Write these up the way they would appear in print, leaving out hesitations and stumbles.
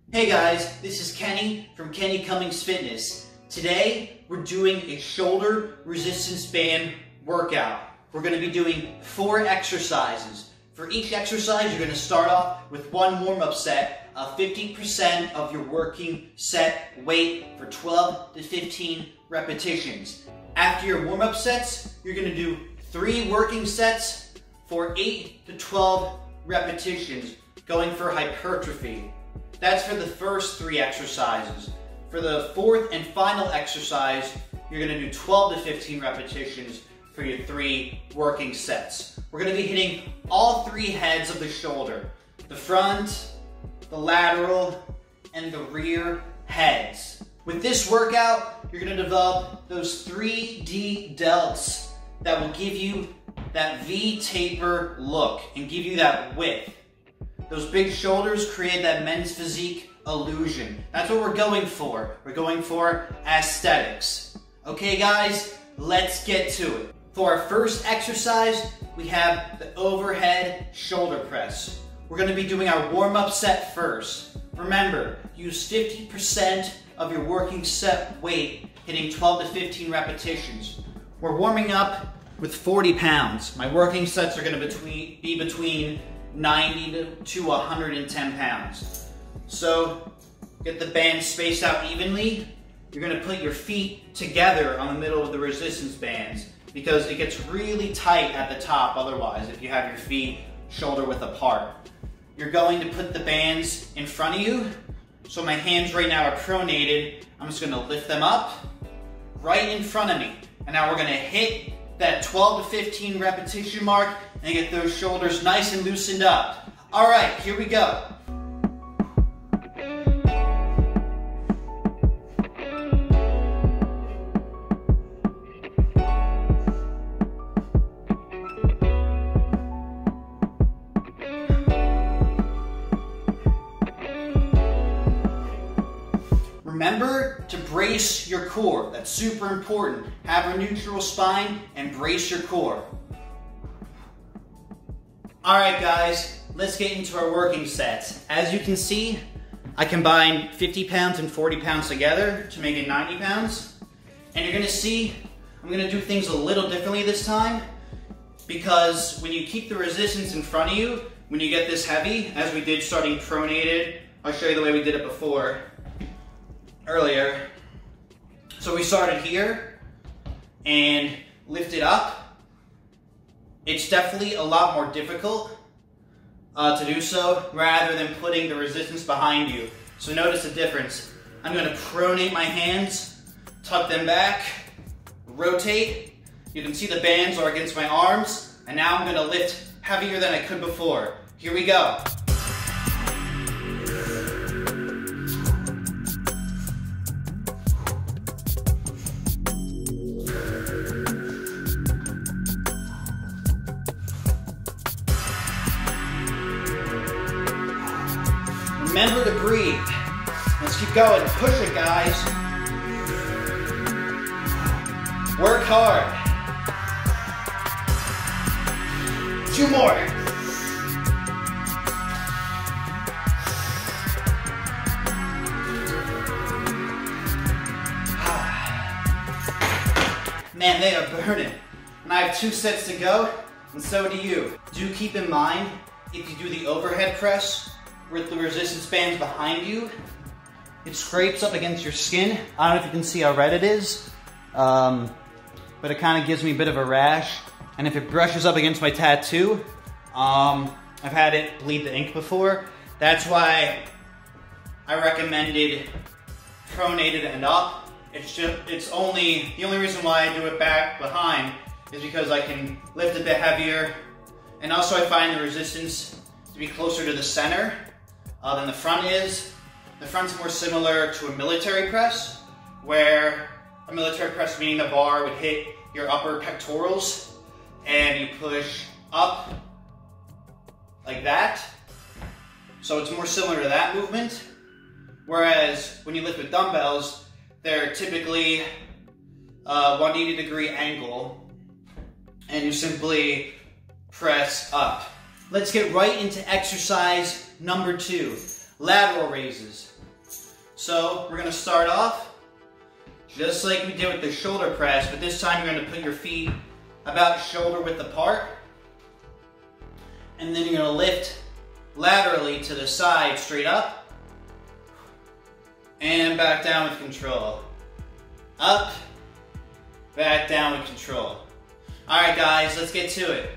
Hey guys, this is Kenny from Cummings Fitness. Today we're doing a shoulder resistance band workout. We're going to be doing 4 exercises. For each exercise you're going to start off with one warm-up set of 50% of your working set weight for 12 to 15 repetitions. After your warm-up sets, you're going to do 3 working sets for 8 to 12 repetitions, going for hypertrophy. That's for the first 3 exercises. For the 4th and final exercise, you're going to do 12 to 15 repetitions for your 3 working sets. We're going to be hitting all 3 heads of the shoulder. The front, the lateral, and the rear heads. With this workout, you're going to develop those 3D delts that will give you that V-taper look and give you that width. Those big shoulders create that men's physique illusion. That's what we're going for. We're going for aesthetics. Okay guys, let's get to it. For our first exercise, we have the overhead shoulder press. We're going to be doing our warm-up set first. Remember, use 50% of your working set weight, hitting 12 to 15 repetitions. We're warming up with 40 pounds. My working sets are going to be between 90 to 110 pounds. So get the band spaced out evenly. You're going to put your feet together on the middle of the resistance bands because it gets really tight at the top otherwise if you have your feet shoulder width apart. You're going to put the bands in front of you. So my hands right now are pronated. I'm just going to lift them up right in front of me. And now we're going to hit that 12 to 15 repetition mark and get those shoulders nice and loosened up. All right, here we go. Remember to brace your core. That's super important. Have a neutral spine and brace your core. Alright guys, let's get into our working sets. As you can see, I combined 50 pounds and 40 pounds together to make it 90 pounds. And you're going to see, I'm going to do things a little differently this time because when you keep the resistance in front of you, when you get this heavy, as we did starting pronated, I'll show you the way we did it before. Earlier. So we started here and lifted up. It's definitely a lot more difficult to do so rather than putting the resistance behind you. So notice the difference. I'm going to pronate my hands, tuck them back, rotate. You can see the bands are against my arms, and now I'm going to lift heavier than I could before. Here we go. Remember to breathe. Let's keep going. Push it, guys. Work hard. 2 more. Man, they are burning. And I have 2 sets to go, and so do you. Do keep in mind, if you do the overhead press, with the resistance bands behind you, it scrapes up against your skin. I don't know if you can see how red it is, but it kind of gives me a bit of a rash. And if it brushes up against my tattoo, I've had it bleed the ink before. That's why I recommended pronated and up. The only reason why I do it back behind is because I can lift a bit heavier. And also I find the resistance to be closer to the center than the front is. The front's more similar to a military press, where a military press meaning the bar would hit your upper pectorals and you push up like that. So it's more similar to that movement. Whereas when you lift with dumbbells, they're typically 180-degree angle and you simply press up. Let's get right into exercise number 2, lateral raises. So we're gonna start off just like we did with the shoulder press, but this time you're gonna put your feet about shoulder width apart. And then you're gonna lift laterally to the side, straight up. And back down with control. Up, back down with control. All right, guys, let's get to it.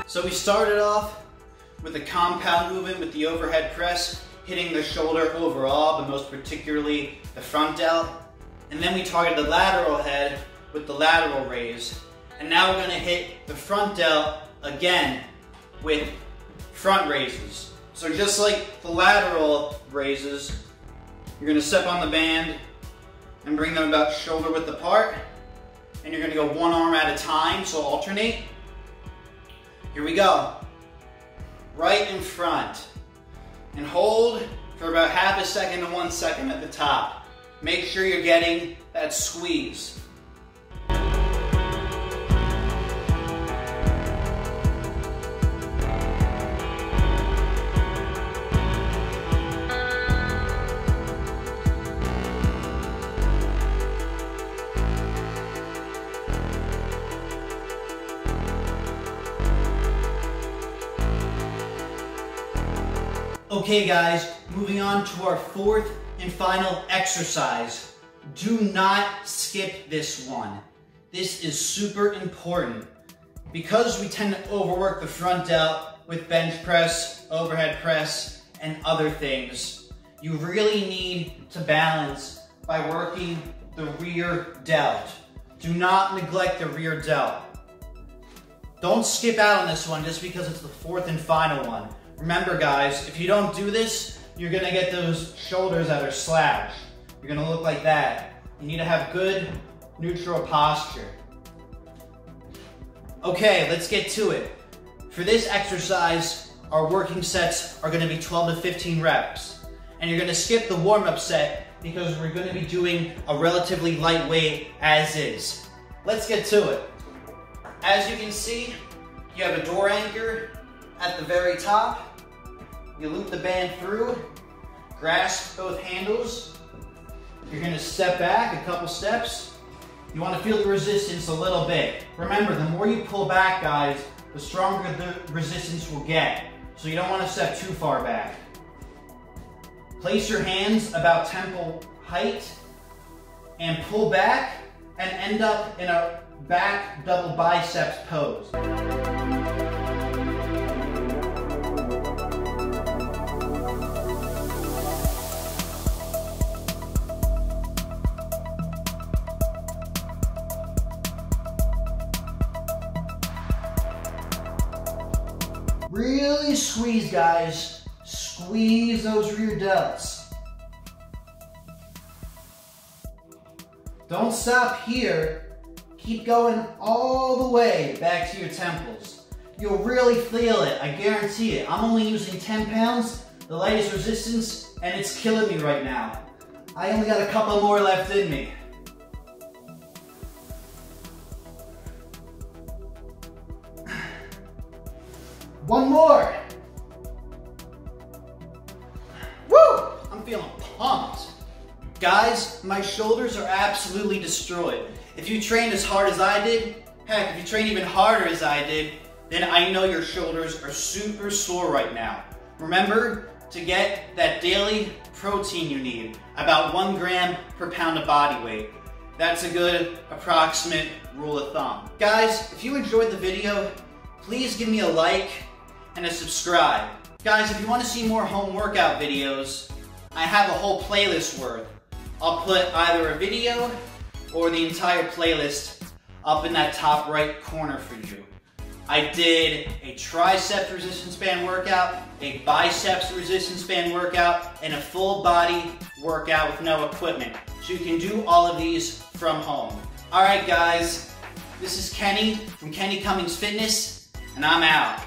So we started off with a compound movement with the overhead press, hitting the shoulder overall, but most particularly the front delt. And then we targeted the lateral head with the lateral raise. And now we're gonna hit the front delt again with front raises. So just like the lateral raises, you're gonna step on the band and bring them about shoulder width apart. And you're gonna go one arm at a time, so alternate. Here we go. Right in front. And hold for about half a second to 1 second at the top. Make sure you're getting that squeeze. Okay guys, moving on to our fourth and final exercise. Do not skip this one. This is super important because we tend to overwork the front delt with bench press, overhead press, and other things. You really need to balance by working the rear delt. Do not neglect the rear delt. Don't skip out on this one just because it's the fourth and final one. Remember guys, if you don't do this, you're gonna get those shoulders that are slouched. You're gonna look like that. You need to have good neutral posture. Okay, let's get to it. For this exercise, our working sets are gonna be 12 to 15 reps. And you're gonna skip the warm-up set because we're gonna be doing a relatively lightweight as is. Let's get to it. As you can see, you have a door anchor at the very top. You loop the band through, grasp both handles. You're gonna step back a couple steps. You wanna feel the resistance a little bit. Remember, the more you pull back, guys, the stronger the resistance will get. So you don't wanna step too far back. Place your hands about temple height and pull back and end up in a back double biceps pose. Really squeeze, guys. Squeeze those rear delts. Don't stop here. Keep going all the way back to your temples. You'll really feel it, I guarantee it. I'm only using 10 pounds, the lightest resistance, and it's killing me right now. I only got a couple more left in me. One more. Woo! I'm feeling pumped. Guys, my shoulders are absolutely destroyed. If you trained as hard as I did, heck, if you train even harder as I did, then I know your shoulders are super sore right now. Remember to get that daily protein you need, about 1 gram per pound of body weight. That's a good approximate rule of thumb. Guys, if you enjoyed the video, please give me a like and a subscribe. Guys, if you want to see more home workout videos, I have a whole playlist worth. I'll put either a video or the entire playlist up in that top right corner for you. I did a triceps resistance band workout, a biceps resistance band workout, and a full body workout with no equipment. So you can do all of these from home. All right, guys, this is Kenny from Kenny Cummings Fitness, and I'm out.